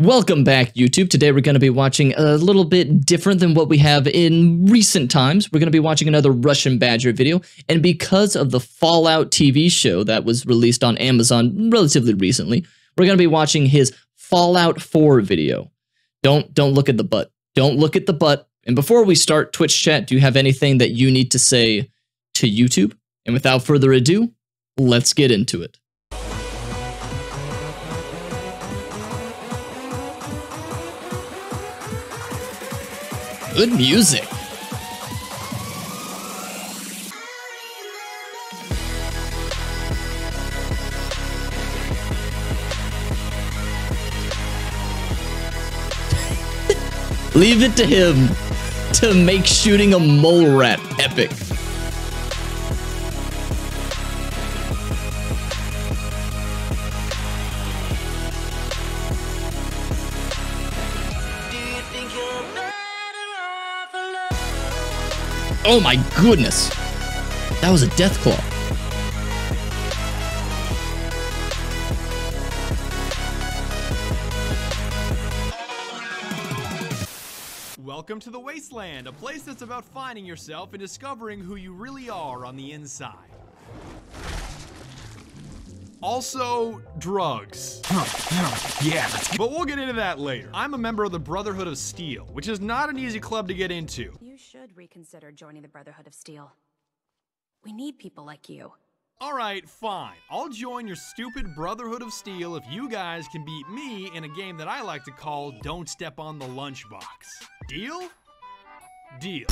Welcome back, YouTube. Today we're going to be watching a little bit different than what we have in recent times. We're going to be watching another Russian Badger video, and because of the Fallout TV show that was released on Amazon relatively recently, we're going to be watching his Fallout 4 video. Don't look at the butt. Don't look at the butt. And before we start, Twitch chat, do you have anything that you need to say to YouTube? And without further ado, let's get into it. Good music. Leave it to him to make shooting a mole rat epic. Oh my goodness. That was a death claw. Welcome to the Wasteland, a place that's about finding yourself and discovering who you really are on the inside. Also, drugs. Yeah, but we'll get into that later. I'm a member of the Brotherhood of Steel, which is not an easy club to get into. You should reconsider joining the Brotherhood of Steel. We need people like you. Alright, fine. I'll join your stupid Brotherhood of Steel if you guys can beat me in a game that I like to call Don't Step on the Lunchbox. Deal? Deal.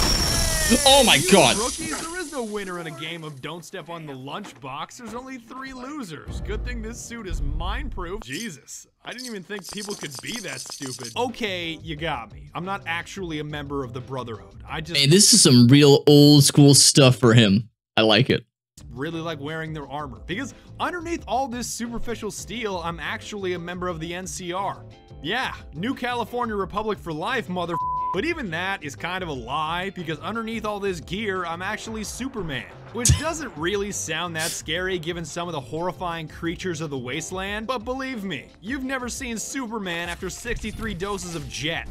Oh my god. Rookies, there is no winner in a game of Don't Step on the Lunchbox. There's only 3 losers. Good thing this suit is mine-proof. Jesus, I didn't even think people could be that stupid. Okay, you got me. I'm not actually a member of the Brotherhood. Hey, this is some real old school stuff for him. I like it. Really like wearing their armor, because underneath all this superficial steel, I'm actually a member of the NCR. Yeah, New California Republic for life, mother. But even that is kind of a lie, because underneath all this gear, I'm actually Superman. Which doesn't really sound that scary given some of the horrifying creatures of the wasteland, but believe me, you've never seen Superman after 63 doses of Jet.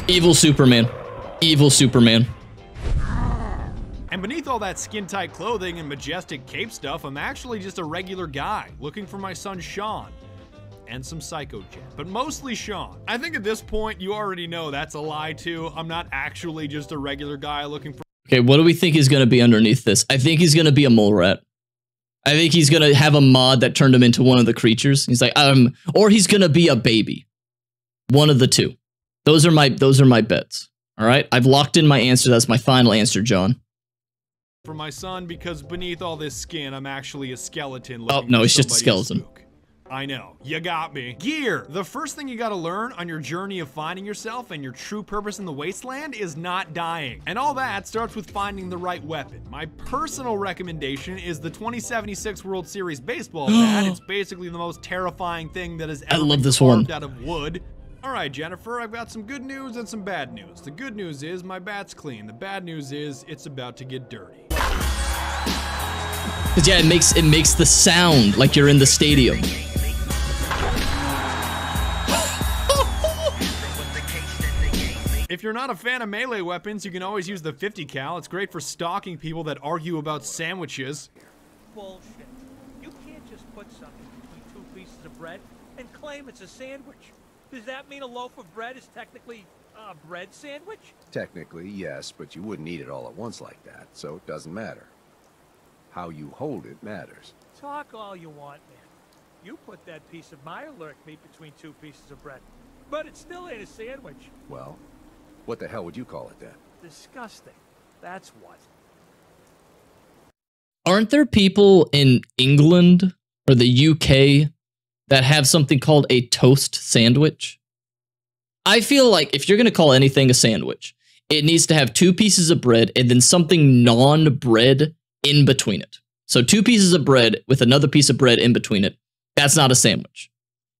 Evil Superman. Evil Superman. And beneath all that skin-tight clothing and majestic cape stuff, I'm actually just a regular guy, looking for my son Sean. And some Psycho Jet, but mostly Sean. I think at this point, you already know that's a lie too. I'm not actually just a regular guy looking for— Okay, what do we think is going to be underneath this? I think he's going to be a mole rat. I think he's going to have a mod that turned him into one of the creatures. He's like, or he's going to be a baby. One of the two. Those are my bets. All right, I've locked in my answer. That's my final answer, John. For my son, because beneath all this skin, I'm actually a skeleton. Oh, no, it's just a skeleton. I know, you got me. Gear! The first thing you gotta learn on your journey of finding yourself and your true purpose in the wasteland is not dying. And all that starts with finding the right weapon. My personal recommendation is the 2076 World Series baseball bat. It's basically the most terrifying thing that has ever been carved out of wood. Alright, Jennifer, I've got some good news and some bad news. The good news is my bat's clean. The bad news is it's about to get dirty. Cause yeah, it makes the sound like you're in the stadium. If you're not a fan of melee weapons, you can always use the 50 cal. It's great for stalking people that argue about sandwiches. Bullshit. You can't just put something between 2 pieces of bread and claim it's a sandwich. Does that mean a loaf of bread is technically a bread sandwich? Technically, yes, but you wouldn't eat it all at once like that, so it doesn't matter. How you hold it matters. Talk all you want, man. You put that piece of my alert meat between 2 pieces of bread, but it still ain't a sandwich. Well, what the hell would you call it then? Disgusting. That's what. Aren't there people in England or the UK that have something called a toast sandwich? I feel like if you're going to call anything a sandwich, it needs to have 2 pieces of bread and then something non-bread in between it. So 2 pieces of bread with another piece of bread in between it. That's not a sandwich.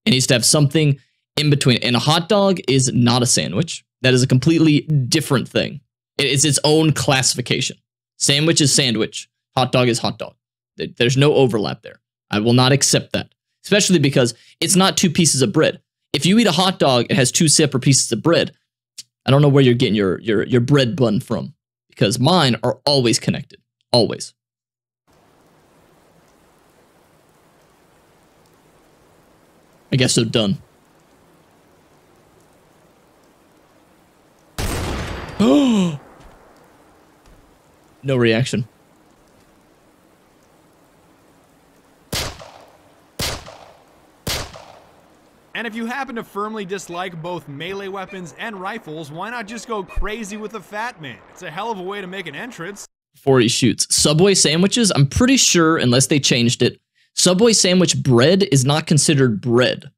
It needs to have something in between it. And a hot dog is not a sandwich. That is a completely different thing. It's its own classification. Sandwich is sandwich. Hot dog is hot dog. There's no overlap there. I will not accept that. especially because it's not 2 pieces of bread. If you eat a hot dog, it has 2 separate pieces of bread. I don't know where you're getting your bread bun from, because mine are always connected, always. I guess so. Done. Oh, no reaction. And if you happen to firmly dislike both melee weapons and rifles, why not just go crazy with the Fat Man? It's a hell of a way to make an entrance. Before he shoots. Subway sandwiches, I'm pretty sure, unless they changed it, Subway sandwich bread is not considered bread.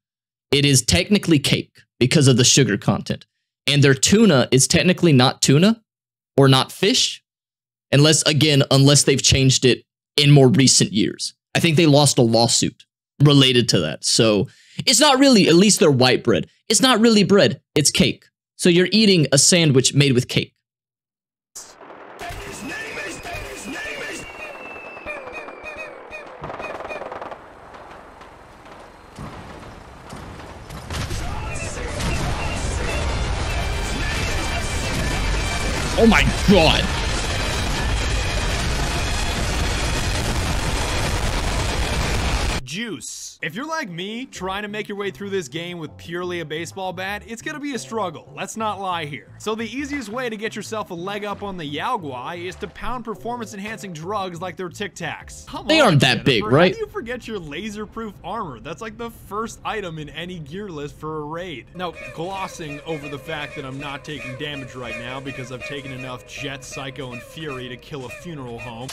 It is technically cake because of the sugar content. And their tuna is technically not tuna or not fish. Unless they've changed it in more recent years. I think they lost a lawsuit related to that. So it's not really, at least their white bread. It's not really bread, it's cake. So you're eating a sandwich made with cake. Oh my god. Juice. If you're like me, trying to make your way through this game with purely a baseball bat, it's gonna be a struggle, let's not lie here. So the easiest way to get yourself a leg up on the Yao Guai is to pound performance-enhancing drugs like their Tic Tacs. They aren't that big, right? How do you forget your laser-proof armor? That's like the first item in any gear list for a raid. Now, glossing over the fact that I'm not taking damage right now because I've taken enough Jet, Psycho, and Fury to kill a funeral home.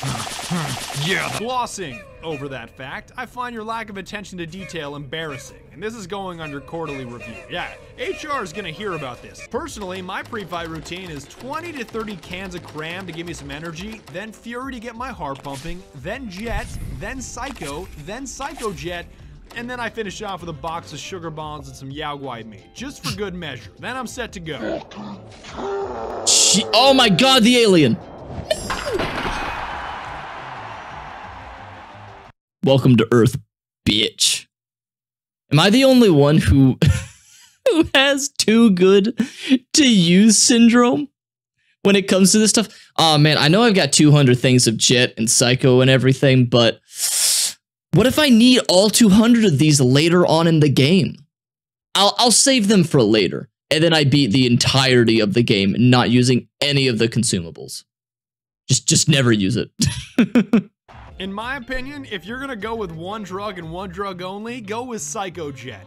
Yeah. Glossing over that fact, I find your lack of attention to detail embarrassing, and this is going on your quarterly review. Yeah, HR is gonna hear about this. Personally, my pre-fight routine is 20 to 30 cans of cram to give me some energy, then Fury to get my heart pumping, then Jet, then Psycho Jet, and then I finish off with a box of sugar bombs and some Yao Guai meat, just for good measure. Then I'm set to go. Oh my god, the alien! Welcome to Earth, bitch. Am I the only one who has too good to use syndrome when it comes to this stuff? Oh man, I know I've got 200 things of Jet and Psycho and everything, but what if I need all 200 of these later on in the game? I'll save them for later, and then I beat the entirety of the game not using any of the consumables. Just never use it. In my opinion, if you're gonna go with one drug and one drug only, go with Psycho Jet.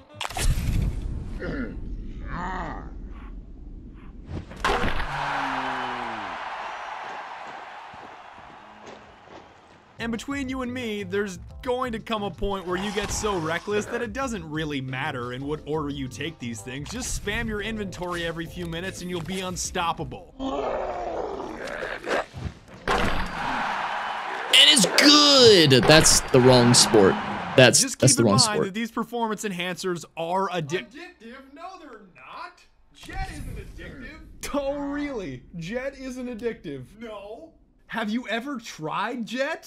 And between you and me, there's going to come a point where you get so reckless that it doesn't really matter in what order you take these things. Just spam your inventory every few minutes and you'll be unstoppable. It is good. That's the wrong sport. That's the wrong sport. Just keep in mind that these performance enhancers are addictive. No, they're not. Jet isn't addictive. Oh, really? Jet isn't addictive. No. Have you ever tried Jet?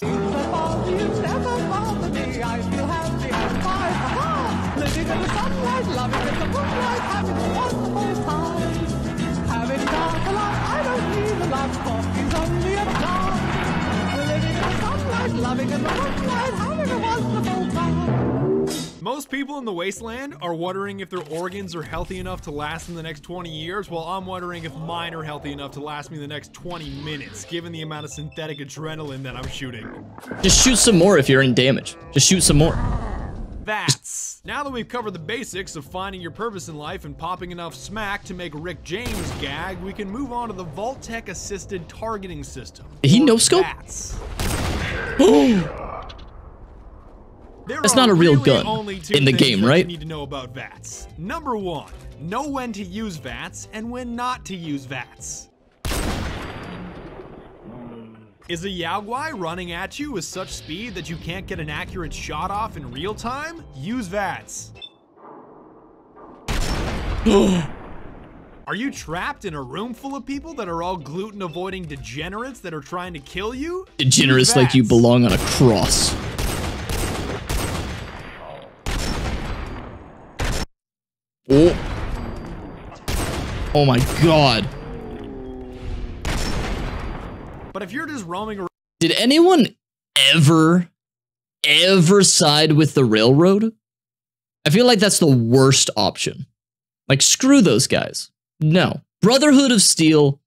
Most people in the wasteland are wondering if their organs are healthy enough to last them the next 20 years, while I'm wondering if mine are healthy enough to last me the next 20 minutes, given the amount of synthetic adrenaline that I'm shooting. Just shoot some more if you're in damage. Just shoot some more. VATS. Now that we've covered the basics of finding your purpose in life and popping enough smack to make Rick James gag, we can move on to the Vault-Tec assisted targeting system. Did he no-scope? VATS. That's not a real gun in the game, right? You need to know about VATS. Number 1, know when to use VATS and when not to use VATS. Is a Yao Guai running at you with such speed that you can't get an accurate shot off in real time? Use VATS. Are you trapped in a room full of people that are all gluten-avoiding degenerates that are trying to kill you? Degenerates like you belong on a cross. Oh my god. But if you're just roaming around... Did anyone ever side with the railroad? I feel like that's the worst option. Like, screw those guys. No. Brotherhood of Steel,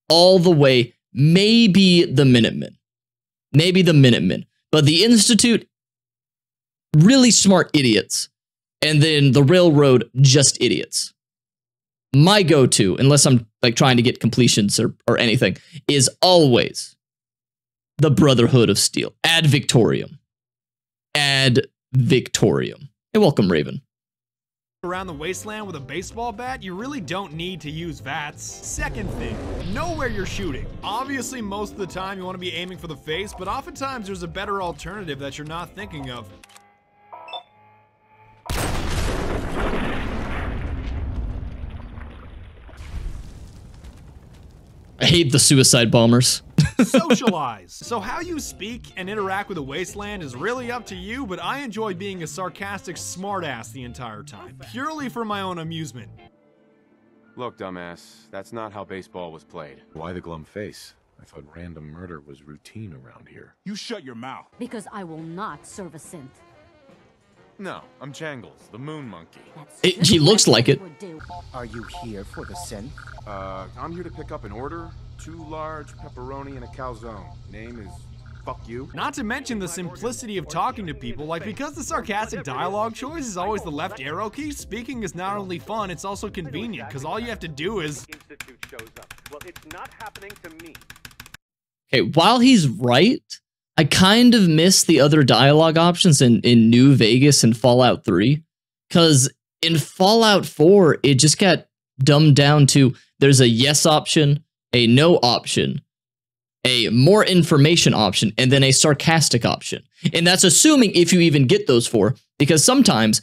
all the way. Maybe the Minutemen. Maybe the Minutemen. But the Institute, really smart idiots. And then the railroad, just idiots. My go-to, unless I'm like trying to get completions or anything, is always the Brotherhood of Steel. Ad Victorium. Ad Victorium. Hey, welcome, Raven. Around the wasteland with a baseball bat, you really don't need to use VATs. Second thing, know where you're shooting. Obviously, most of the time you want to be aiming for the face, but oftentimes there's a better alternative that you're not thinking of. I hate the suicide bombers. Socialize. So how you speak and interact with the wasteland is really up to you, but I enjoy being a sarcastic smartass the entire time, purely for my own amusement. Look, dumbass, that's not how baseball was played. Why the glum face? I thought random murder was routine around here. You shut your mouth. Because I will not serve a synth. No, I'm Jangles, the moon monkey. He looks like it. Are you here for the synth? I'm here to pick up an order. 2 large pepperoni and a calzone. Name is fuck you. Not to mention the simplicity of talking to people, like because the sarcastic dialogue choice is always the left arrow key, speaking is not only fun, it's also convenient, because all you have to do is... Institute shows up. Well, it's not happening to me. Okay, while he's right, I kind of miss the other dialogue options in New Vegas and Fallout 3, because in Fallout 4, it just got dumbed down to there's a yes option, a no option, a more information option, and then a sarcastic option. And that's assuming if you even get those 4, because sometimes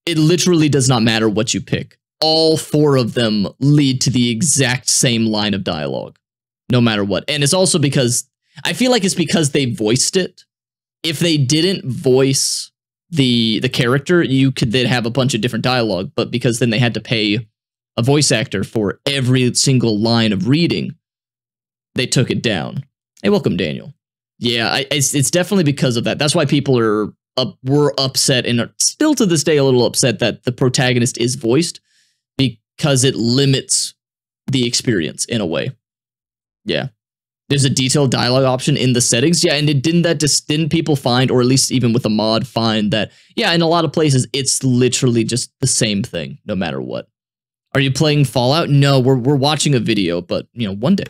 it literally does not matter what you pick. All 4 of them lead to the exact same line of dialogue, no matter what. And it's also because, I feel like it's because they voiced it. If they didn't voice the character, they'd have a bunch of different dialogue, but because then they had to pay a voice actor for every single line of reading, they took it down. Hey, welcome, Daniel. Yeah, it's definitely because of that. That's why people were upset and are still to this day a little upset that the protagonist is voiced, because it limits the experience in a way. Yeah. There's a detailed dialogue option in the settings. Yeah, and didn't people find, or at least even with a mod, find that, yeah, in a lot of places, it's literally just the same thing, no matter what. Are you playing Fallout? No, we're watching a video, but, you know, one day.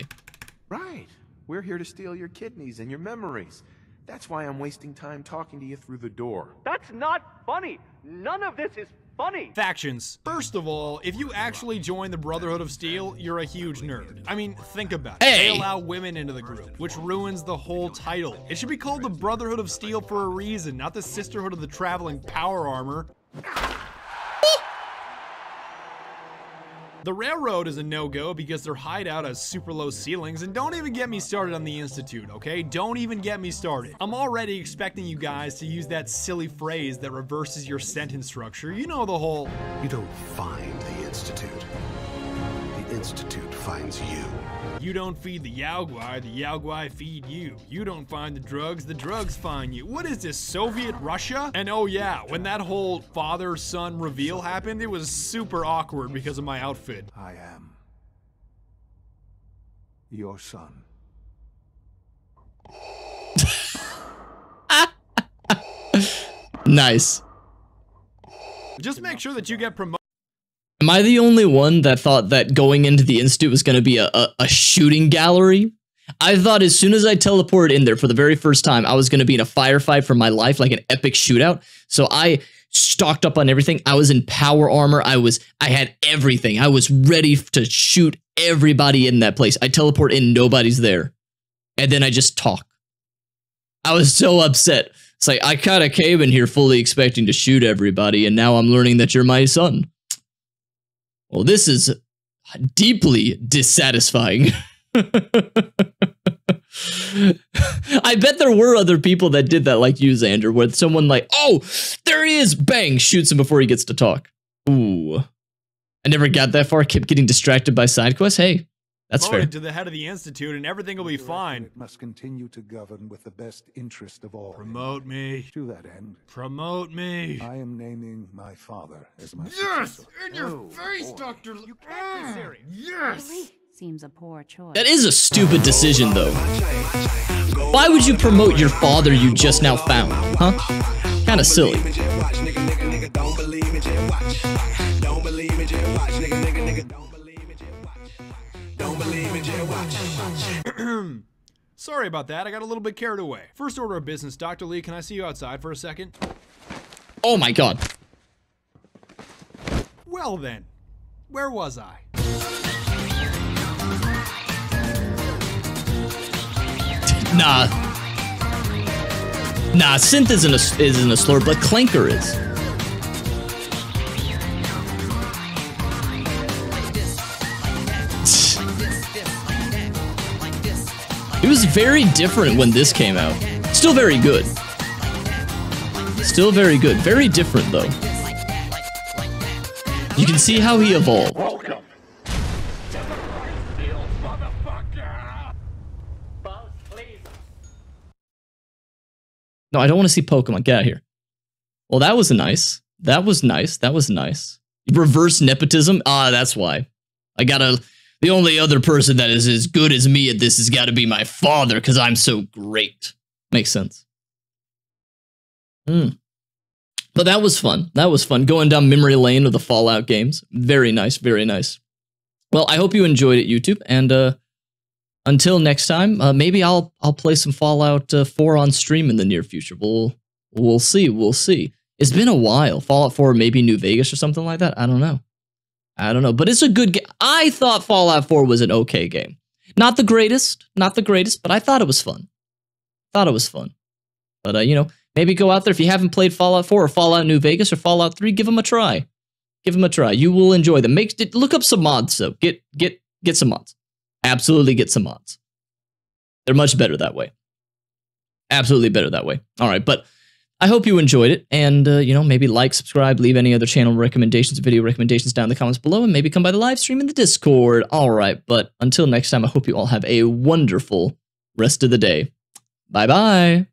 Right. We're here to steal your kidneys and your memories. That's why I'm wasting time talking to you through the door. That's not funny. None of this is funny. Factions. First of all, if you actually join the Brotherhood of Steel, you're a huge nerd. I mean, think about it. Hey. They allow women into the group, which ruins the whole title. It should be called the Brotherhood of Steel for a reason, not the Sisterhood of the Traveling Power Armor. The railroad is a no-go because their hideout has super low ceilings, and don't even get me started on the Institute, okay? Don't even get me started. I'm already expecting you guys to use that silly phrase that reverses your sentence structure. You know the whole... You don't find the Institute. The Institute finds you. You don't feed the Yao Guai feed you. You don't find the drugs find you. What is this, Soviet Russia? And oh yeah, when that whole father-son reveal happened, it was super awkward because of my outfit. I am your son. Nice. Just make sure that you get promoted. Am I the only one that thought that going into the Institute was going to be a shooting gallery? I thought as soon as I teleported in there for the very first time, I was going to be in a firefight for my life, like an epic shootout. So I stocked up on everything. I was in power armor. I had everything. I was ready to shoot everybody in that place. I teleport in, nobody's there. And then I just talk. I was so upset. It's like, I kind of came in here fully expecting to shoot everybody, and now I'm learning that you're my son. Well, this is deeply dissatisfying. I bet there were other people that did that like you, Xander, where someone like, oh, there he is, bang, shoots him before he gets to talk. Ooh. I never got that far. Kept getting distracted by side quests. Hey, that's fair. To the head of the Institute and everything will be fine. It must continue to govern with the best interest of all. Promote me. To that end. Promote me. I am naming my father as my successor. In your face, Dr. You can't be serious. Yes! Really? Seems a poor choice. That is a stupid decision, though. Why would you promote your father you just now found? Huh? Kinda silly. Sorry about that, I got a little bit carried away. First order of business, Dr. Lee, can I see you outside for a second? Oh my god. Well then, where was I? Nah, synth isn't a slur, but clanker is. It was very different when this came out. Still very good. Still very good. Very different though. You can see how he evolved. Welcome. No, I don't want to see Pokemon. Get out of here. Well, that was nice. That was nice. That was nice. Reverse nepotism? Ah, that's why. The only other person that is as good as me at this has got to be my father, because I'm so great. Makes sense. But that was fun. That was fun. Going down memory lane of the Fallout games. Very nice. Very nice. Well, I hope you enjoyed it, YouTube. And until next time, maybe I'll play some Fallout 4 on stream in the near future. We'll see. We'll see. It's been a while. Fallout 4, maybe New Vegas or something like that. I don't know. But it's a good game. I thought Fallout 4 was an okay game. Not the greatest, but I thought it was fun. But, you know, maybe go out there. If you haven't played Fallout 4 or Fallout New Vegas or Fallout 3, give them a try. You will enjoy them. Look up some mods, though. Get some mods. Absolutely get some mods. They're much better that way. Absolutely better that way. All right, but I hope you enjoyed it, and, you know, maybe like, subscribe, leave any other channel recommendations, video recommendations down in the comments below, and maybe come by the live stream in the Discord. All right, but until next time, I hope you all have a wonderful rest of the day. Bye-bye.